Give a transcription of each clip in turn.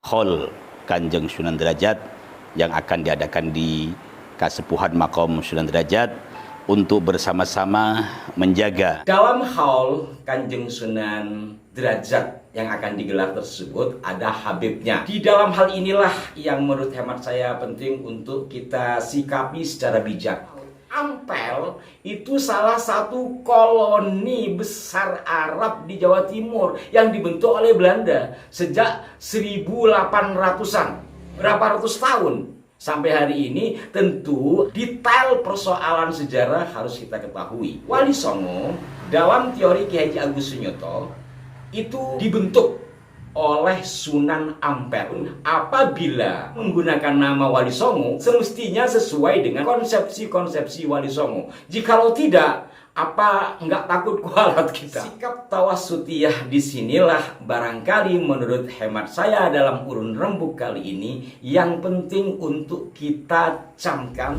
Hall Kanjeng Sunan Derajat yang akan diadakan di Kasepuhan Maqam Sunan Derajat untuk bersama-sama menjaga. Dalam haul Kanjeng Sunan Derajat yang akan digelar tersebut ada Habibnya. Di dalam hal inilah yang menurut hemat saya penting untuk kita sikapi secara bijak. Ampel itu salah satu koloni besar Arab di Jawa Timur yang dibentuk oleh Belanda sejak 1800-an. Berapa ratus tahun. Sampai hari ini tentu detail persoalan sejarah harus kita ketahui. Wali Songo dalam teori Ki Haji Agus Sunyoto itu dibentuk oleh Sunan Ampel. Apabila menggunakan nama Wali Songo, semestinya sesuai dengan konsepsi-konsepsi Wali Songo. Jikalau tidak, apa nggak takut kualat kita? Sikap tawasutiyah disinilah barangkali menurut hemat saya dalam urun rembuk kali ini yang penting untuk kita camkan.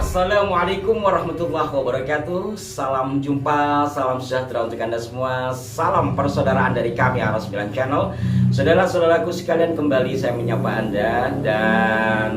Assalamualaikum warahmatullahi wabarakatuh. Salam jumpa, salam sejahtera untuk Anda semua. Salam persaudaraan dari kami Aras 9 Channel. Saudara-saudaraku sekalian, kembali saya menyapa Anda. Dan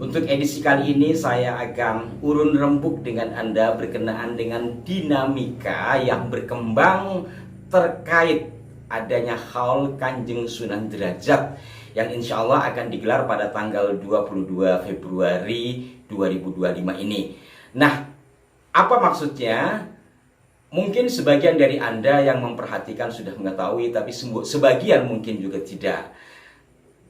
untuk edisi kali ini saya akan urun rembuk dengan Anda berkenaan dengan dinamika yang berkembang terkait adanya haul Kanjeng Sunan Derajat yang insya Allah akan digelar pada tanggal 22 Februari 2025 ini. Nah, apa maksudnya? Mungkin sebagian dari Anda yang memperhatikan sudah mengetahui, tapi sebagian mungkin juga tidak.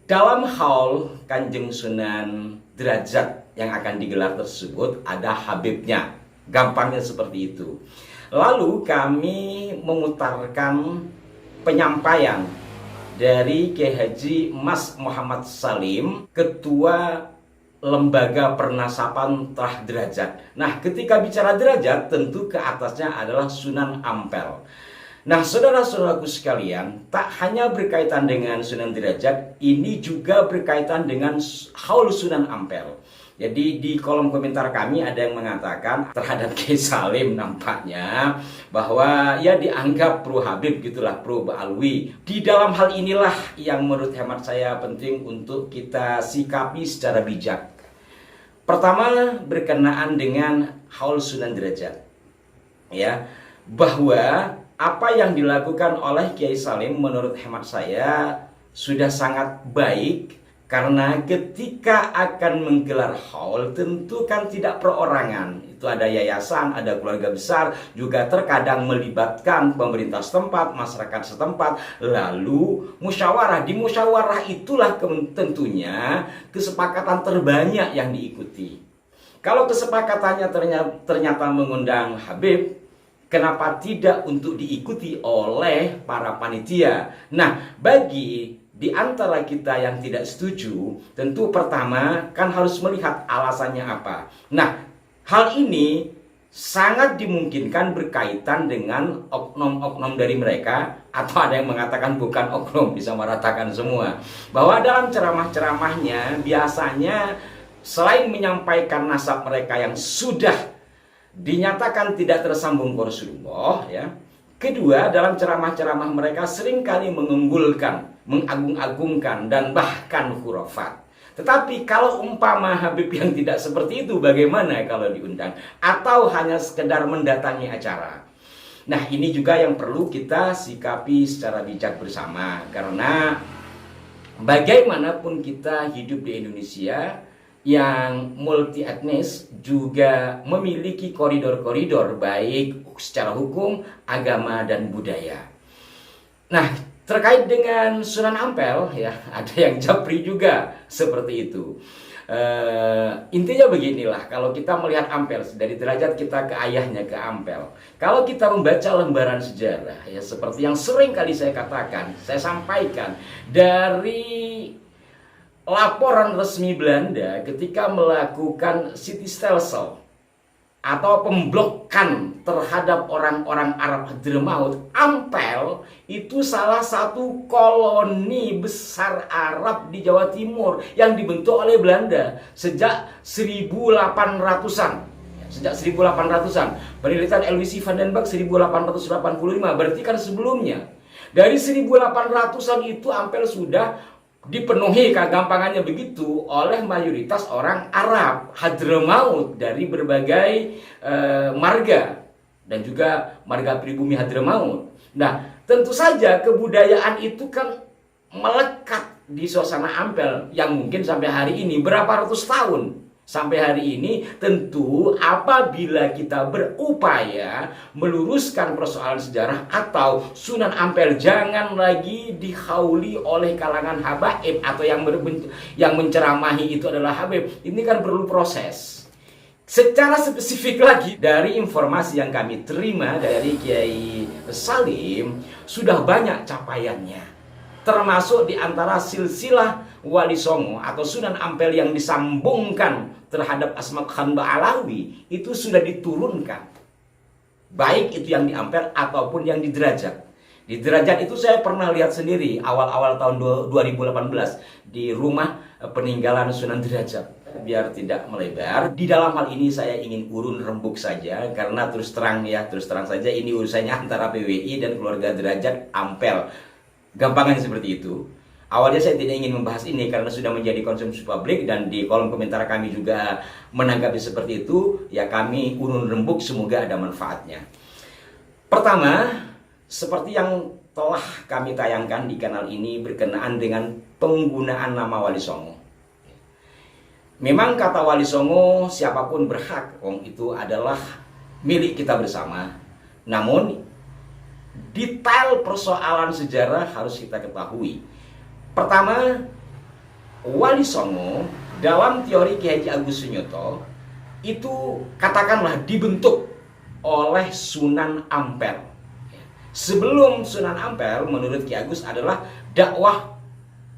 Dalam haul Kanjeng Sunan Derajat yang akan digelar tersebut ada Habibnya. Gampangnya seperti itu. Lalu kami memutarkan penyampaian dari Kiai Haji Mas Muhammad Salim, Ketua Lembaga Pernasapan Trah Derajat. Nah, ketika bicara derajat, tentu ke atasnya adalah Sunan Ampel. Nah, saudara-saudaraku sekalian, tak hanya berkaitan dengan Sunan Derajat, ini juga berkaitan dengan haul Sunan Ampel. Jadi di kolom komentar kami ada yang mengatakan terhadap Kiai Salim nampaknya bahwa ya dianggap pro Habib gitulah, pro Ba'alwi. Di dalam hal inilah yang menurut hemat saya penting untuk kita sikapi secara bijak. Pertama, berkenaan dengan haul Sunan Derajat. Ya, bahwa apa yang dilakukan oleh Kiai Salim menurut hemat saya sudah sangat baik. Karena ketika akan menggelar haul tentu kan tidak perorangan. Itu ada yayasan, ada keluarga besar, juga terkadang melibatkan pemerintah setempat, masyarakat setempat, lalu musyawarah. Di musyawarah itulah tentunya kesepakatan terbanyak yang diikuti. Kalau kesepakatannya ternyata mengundang Habib, kenapa tidak untuk diikuti oleh para panitia? Nah, bagi di antara kita yang tidak setuju, tentu pertama kan harus melihat alasannya apa. Nah, hal ini sangat dimungkinkan berkaitan dengan oknum-oknum dari mereka, atau ada yang mengatakan bukan oknum, bisa meratakan semua. Bahwa dalam ceramah-ceramahnya biasanya selain menyampaikan nasab mereka yang sudah dinyatakan tidak tersambung ke Rasulullah, ya. Kedua, dalam ceramah-ceramah mereka seringkali mengunggulkan, mengagung-agungkan, dan bahkan khurafat. Tetapi kalau umpama Habib yang tidak seperti itu, bagaimana kalau diundang? Atau hanya sekedar mendatangi acara? Nah, ini juga yang perlu kita sikapi secara bijak bersama. Karena bagaimanapun kita hidup di Indonesia yang multi etnis juga memiliki koridor-koridor baik secara hukum, agama, dan budaya. Nah, terkait dengan Sunan Ampel ya, ada yang japri juga seperti itu. Intinya beginilah, kalau kita melihat Ampel dari derajat kita ke ayahnya, ke Ampel. Kalau kita membaca lembaran sejarah ya, seperti yang sering kali saya katakan, saya sampaikan dari laporan resmi Belanda ketika melakukan city stelsel atau pemblokan terhadap orang-orang Arab Hadramaut, Ampel itu salah satu koloni besar Arab di Jawa Timur yang dibentuk oleh Belanda sejak 1800-an. Sejak 1800-an. Penelitian Elwisi van den Berg 1885, berarti kan sebelumnya. Dari 1800-an itu Ampel sudah dipenuhi, kegampangannya begitu, oleh mayoritas orang Arab Hadramaut dari berbagai marga dan juga marga pribumi Hadramaut. Nah, tentu saja kebudayaan itu kan melekat di suasana Ampel yang mungkin sampai hari ini berapa ratus tahun. Sampai hari ini tentu apabila kita berupaya meluruskan persoalan sejarah atau Sunan Ampel jangan lagi dihauli oleh kalangan habaib atau yang menceramahi itu adalah habib. Ini kan perlu proses. Secara spesifik lagi dari informasi yang kami terima dari Kiai Salim sudah banyak capaiannya. Termasuk di antara silsilah Wali Songo atau Sunan Ampel yang disambungkan terhadap Asma Khan Ba'alawi itu sudah diturunkan. Baik itu yang di Ampel ataupun yang di Derajat. Di Derajat itu saya pernah lihat sendiri awal-awal tahun 2018 di rumah peninggalan Sunan Derajat. Biar tidak melebar, di dalam hal ini saya ingin urun rembuk saja karena terus terang saja ini urusannya antara PWI dan keluarga Derajat Ampel. Gampangan seperti itu. Awalnya saya tidak ingin membahas ini karena sudah menjadi konsumsi publik dan di kolom komentar kami juga menanggapi seperti itu. Ya kami urun rembuk, semoga ada manfaatnya. Pertama, seperti yang telah kami tayangkan di kanal ini berkenaan dengan penggunaan nama Wali Songo. Memang kata Wali Songo siapapun berhak, itu adalah milik kita bersama. Namun detail persoalan sejarah harus kita ketahui. Pertama, Wali Songo dalam teori Ki Haji Agus Sunyoto itu katakanlah dibentuk oleh Sunan Ampel. Sebelum Sunan Ampel menurut Ki Agus adalah dakwah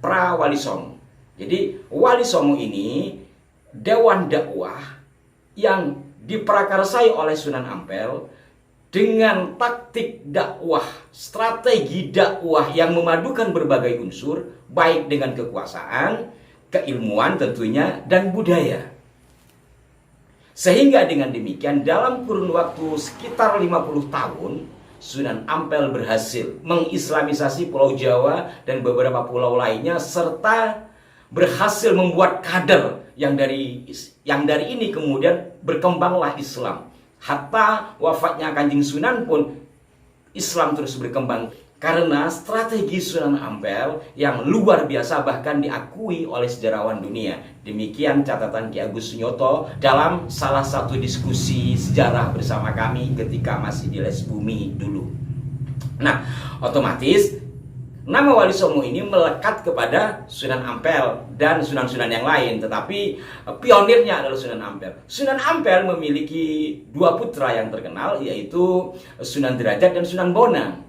pra Wali Songo. Jadi Wali Songo ini dewan dakwah yang diprakarsai oleh Sunan Ampel dengan taktik dakwah, strategi dakwah yang memadukan berbagai unsur, baik dengan kekuasaan, keilmuan tentunya, dan budaya. Sehingga dengan demikian dalam kurun waktu sekitar 50 tahun, Sunan Ampel berhasil mengislamisasi Pulau Jawa dan beberapa pulau lainnya, serta berhasil membuat kader yang dari ini kemudian berkembanglah Islam. Hatta wafatnya Kanjeng Sunan pun Islam terus berkembang karena strategi Sunan Ampel yang luar biasa bahkan diakui oleh sejarawan dunia. Demikian catatan Ki Agus Sunyoto dalam salah satu diskusi sejarah bersama kami ketika masih di Les Bumi dulu. Nah, otomatis nama Wali Songo ini melekat kepada Sunan Ampel dan sunan-sunan yang lain, tetapi pionirnya adalah Sunan Ampel. Sunan Ampel memiliki dua putra yang terkenal, yaitu Sunan Derajat dan Sunan Bonang.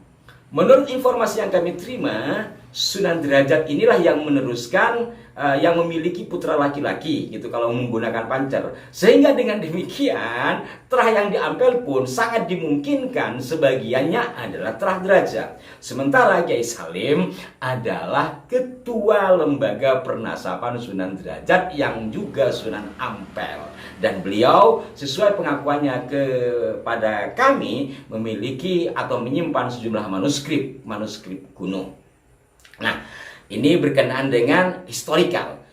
Menurut informasi yang kami terima, Sunan Derajat inilah yang meneruskan, yang memiliki putra laki-laki gitu kalau menggunakan pancer. Sehingga dengan demikian terah yang di Ampel pun sangat dimungkinkan sebagiannya adalah terah Derajat. Sementara Kiai Salim adalah ketua lembaga pernasapan Sunan Derajat yang juga Sunan Ampel. Dan beliau sesuai pengakuannya kepada kami memiliki atau menyimpan sejumlah manuskrip kuno. Nah, ini berkenaan dengan historikal.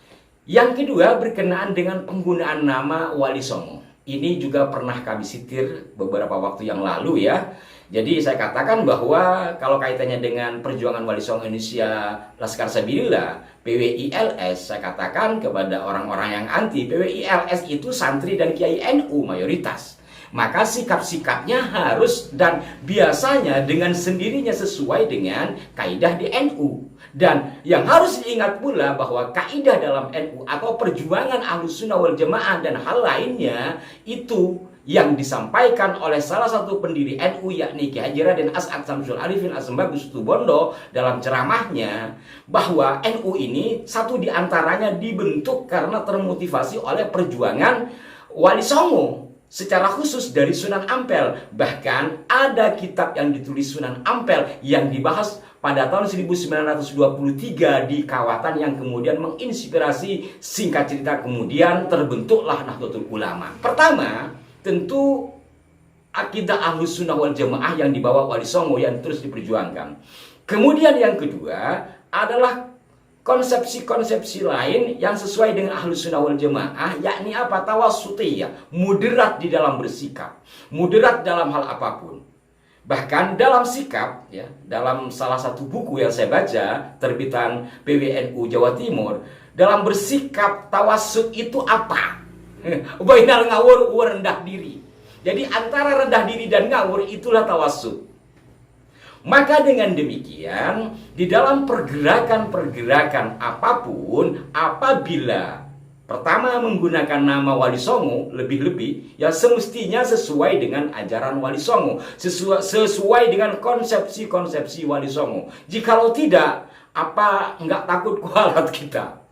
Yang kedua berkenaan dengan penggunaan nama Wali Songo. Ini juga pernah kami sitir beberapa waktu yang lalu ya. Jadi saya katakan bahwa kalau kaitannya dengan perjuangan Wali Songo Indonesia Laskar Sabilillah, PWILS, saya katakan kepada orang-orang yang anti, PWILS itu santri dan kiai NU mayoritas. Maka sikap-sikapnya harus dan biasanya dengan sendirinya sesuai dengan kaidah di NU. Dan yang harus diingat pula bahwa kaidah dalam NU atau perjuangan Ahlus Sunnah wal Jamaah dan hal lainnya itu yang disampaikan oleh salah satu pendiri NU yakni Ki Haji Raden As'ad Samsul Arifin Assembagus Tubondo dalam ceramahnya bahwa NU ini satu diantaranya dibentuk karena termotivasi oleh perjuangan Wali Songo. Secara khusus dari Sunan Ampel. Bahkan ada kitab yang ditulis Sunan Ampel yang dibahas pada tahun 1923 di Kawatan yang kemudian menginspirasi, singkat cerita kemudian terbentuklah Nahdlatul Ulama. Pertama, tentu akidah Ahlus Sunnah wal Jamaah yang dibawa Wali Songo yang terus diperjuangkan. Kemudian yang kedua adalah konsepsi-konsepsi lain yang sesuai dengan Ahlus Sunnah wal Jamaah, yakni apa? Tawassutiyah, moderat di dalam bersikap, moderat dalam hal apapun. Bahkan dalam sikap, ya, dalam salah satu buku yang saya baca, terbitan PWNU Jawa Timur, dalam bersikap tawassut itu apa? Bainal ngawur wa rendah diri. Jadi antara rendah diri dan ngawur itulah tawassut. Maka dengan demikian, di dalam pergerakan-pergerakan apapun, apabila pertama menggunakan nama Wali Songo, lebih-lebih ya semestinya sesuai dengan ajaran Wali Songo, sesuai dengan konsepsi-konsepsi Wali Songo. Jikalau tidak, apa nggak takut kualat kita?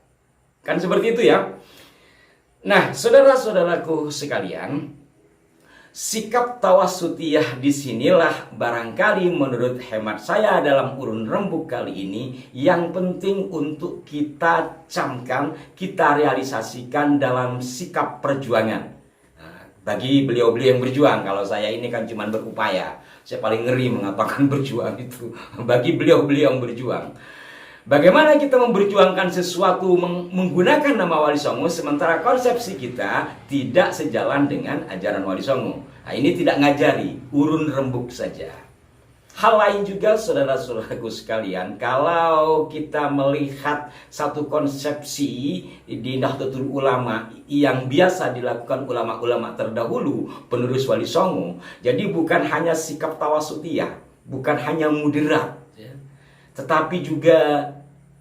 Kan seperti itu ya. Nah, saudara-saudaraku sekalian, sikap tawassutiyah disinilah barangkali menurut hemat saya dalam urun rembuk kali ini yang penting untuk kita camkan, kita realisasikan dalam sikap perjuangan. Nah, bagi beliau-beliau yang berjuang, kalau saya ini kan cuma berupaya, saya paling ngeri mengatakan berjuang itu. Bagi beliau-beliau yang berjuang, bagaimana kita memperjuangkan sesuatu menggunakan nama Wali Songo sementara konsepsi kita tidak sejalan dengan ajaran Wali Songo. Nah, ini tidak ngajari, urun rembuk saja. Hal lain juga saudara-saudaraku sekalian, kalau kita melihat satu konsepsi di Nahdlatul Ulama yang biasa dilakukan ulama-ulama terdahulu penerus Wali Songo, jadi bukan hanya sikap tawassutiyah, bukan hanya moderat, tetapi juga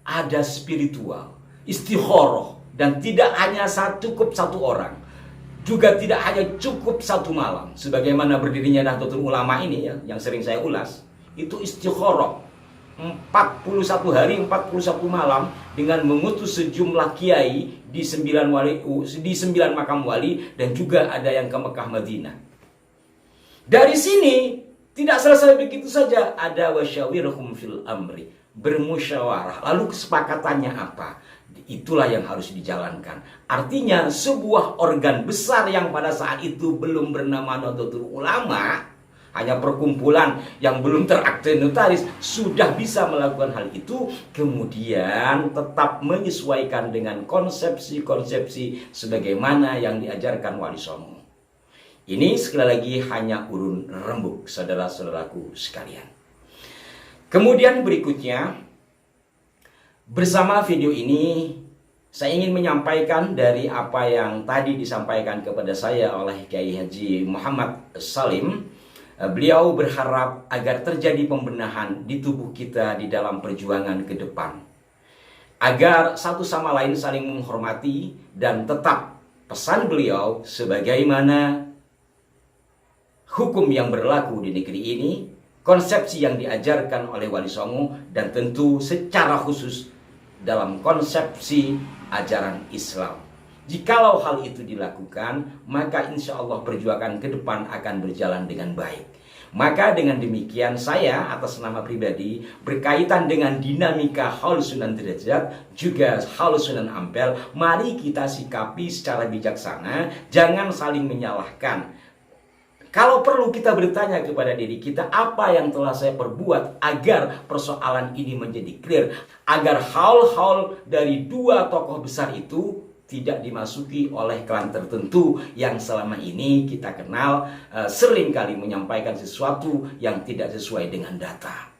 ada spiritual, istikharah, dan tidak hanya cukup satu orang, juga tidak hanya cukup satu malam. Sebagaimana berdirinya Nahdlatul Ulama ini ya, yang sering saya ulas, itu istikharah 41 hari 41 malam dengan mengutus sejumlah kiai di 9 makam wali, dan juga ada yang ke Mekah Madinah. Dari sini tidak selesai begitu saja, ada wasyawirhum fil amri, bermusyawarah. Lalu kesepakatannya apa? Itulah yang harus dijalankan. Artinya sebuah organ besar yang pada saat itu belum bernama Nahdlatul Ulama, hanya perkumpulan yang belum terakte notaris, sudah bisa melakukan hal itu, kemudian tetap menyesuaikan dengan konsepsi-konsepsi sebagaimana yang diajarkan Wali Songo. Ini sekali lagi hanya urun rembuk, saudara-saudaraku sekalian. Kemudian berikutnya, bersama video ini saya ingin menyampaikan dari apa yang tadi disampaikan kepada saya oleh Kiai Haji Muhammad Salim. Beliau berharap agar terjadi pembenahan di tubuh kita di dalam perjuangan ke depan, agar satu sama lain saling menghormati, dan tetap pesan beliau sebagaimana hukum yang berlaku di negeri ini, konsepsi yang diajarkan oleh Wali Songo, dan tentu secara khusus dalam konsepsi ajaran Islam. Jikalau hal itu dilakukan, maka insya Allah perjuangan ke depan akan berjalan dengan baik. Maka dengan demikian saya atas nama pribadi berkaitan dengan dinamika Haul Sunan Derajat juga Haul Sunan Ampel, mari kita sikapi secara bijaksana, jangan saling menyalahkan. Kalau perlu kita bertanya kepada diri kita, apa yang telah saya perbuat agar persoalan ini menjadi clear, agar haul-haul dari dua tokoh besar itu tidak dimasuki oleh klan tertentu yang selama ini kita kenal sering kali menyampaikan sesuatu yang tidak sesuai dengan data.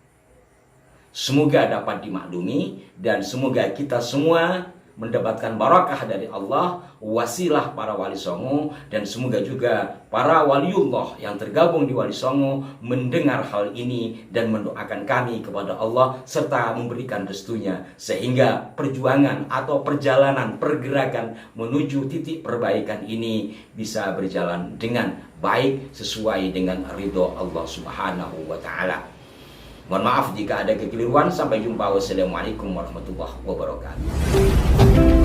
Semoga dapat dimaklumi dan semoga kita semua mendapatkan barakah dari Allah, wasilah para Wali Songo, dan semoga juga para waliullah yang tergabung di Wali Songo mendengar hal ini dan mendoakan kami kepada Allah serta memberikan restunya sehingga perjuangan atau perjalanan pergerakan menuju titik perbaikan ini bisa berjalan dengan baik sesuai dengan ridho Allah Subhanahu wa taala. Mohon maaf jika ada kekeliruan. Sampai jumpa. Wassalamualaikum warahmatullahi wabarakatuh.